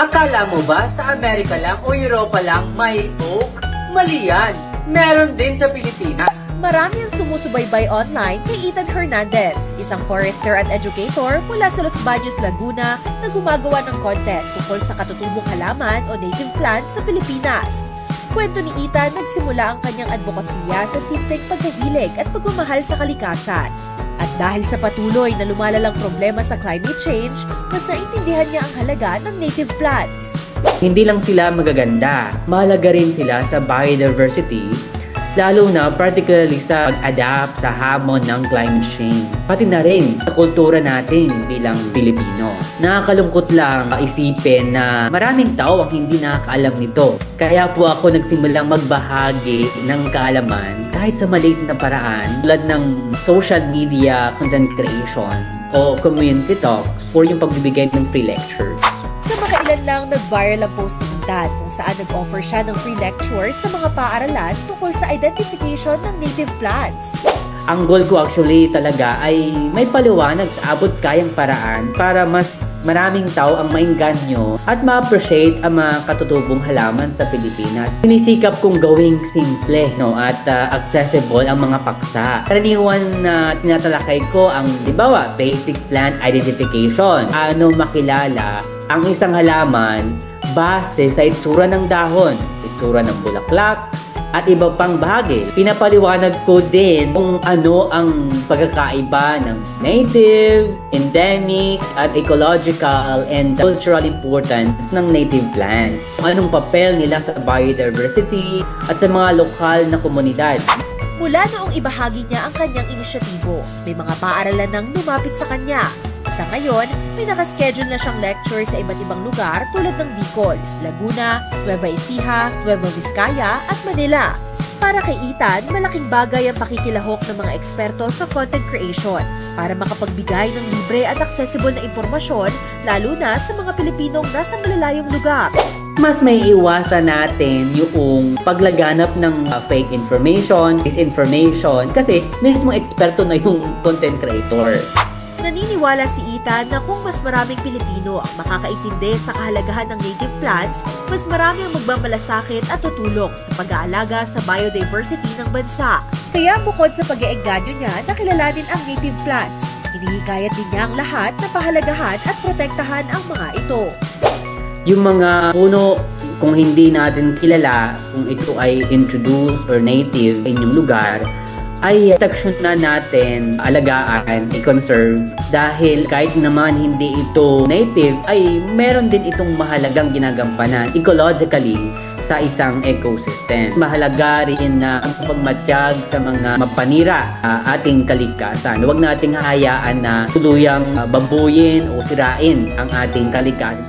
Akala mo ba sa Amerika lang o Europa lang may oak? Mali yan! Meron din sa Pilipinas. Marami ang sumusubaybay online kay Ethan Hernandez, isang forester at educator mula sa Los Baños, Laguna na gumagawa ng content tungkol sa katutubong halaman o native plants sa Pilipinas. Kwento ni Ethan, nagsimula ang kanyang advokasya sa simpleng pagkahilig at pagmamahal sa kalikasan. At dahil sa patuloy na lumalalang problema sa climate change, mas naintindihan niya ang halaga ng native plants. Hindi lang sila magaganda, mahalaga rin sila sa biodiversity, lalo na particularly sa pag-adapt sa hamon ng climate change. Pati na rin sa kultura natin bilang Pilipino. Nakakalungkot lang isipin na maraming tao ang hindi nakakaalam nito. Kaya po ako nagsimulang magbahagi ng kaalaman kahit sa maliit na paraan tulad ng social media content creation o community talks or yung pagbibigay ng free lectures. Kamakailan lang nag-viral ang post ni Ethan kung saan nag-offer siya ng free lectures sa mga paaralan tungkol sa identification ng native plants. Ang goal ko actually talaga ay may paliwanag sa abot kayang paraan para mas maraming tao ang mainganyo at ma-appreciate ang mga katutubong halaman sa Pilipinas. Sinisikap kong gawing simple at accessible ang mga paksa. Karaniwan na tinatalakay ko ang, basic plant identification. Ano makilala ang isang halaman base sa itsura ng dahon, itsura ng bulaklak, at iba pang bahagi. Pinapaliwanag ko din kung ano ang pagkakaiba ng native, endemic, at ecological and cultural importance ng native plants. Kung anong papel nila sa biodiversity at sa mga lokal na komunidad. Mula noong ibahagi niya ang kanyang inisyatibo, may mga paaralan nang lumapit sa kanya. Sa ngayon, may nakaschedule na siyang lecture sa iba't ibang lugar tulad ng Bicol, Laguna, Nueva Ecija, Nueva Vizcaya at Manila. Para kay Ethan, malaking bagay ang pakikilahok ng mga eksperto sa content creation para makapagbigay ng libre at accessible na impormasyon lalo na sa mga Pilipinong nasa malalayong lugar. Mas may iwasan natin yung paglaganap ng fake information, disinformation kasi mismo eksperto na yung content creator. Naniniwala si Ethan na kung mas maraming Pilipino ang makakaintindi sa kahalagahan ng native plants, mas marami ang magmamalasakit at tutulong sa pag-aalaga sa biodiversity ng bansa. Kaya bukod sa pag-iengganyo niya na kilalanin ang native plants, hinihikayat din niya ang lahat na pahalagahan at protektahan ang mga ito. Yung mga puno, kung hindi natin kilala kung ito ay introduced or native sa inyong lugar, ay protection na natin alagaan, i-conserve dahil kahit naman hindi ito native ay meron din itong mahalagang ginagampanan ecologically sa isang ecosystem. Mahalaga rin na ang pagmatiyag sa mga mapanira ating kalikasan. Huwag nating hayaan na tuluyang babuyin o sirain ang ating kalikasan.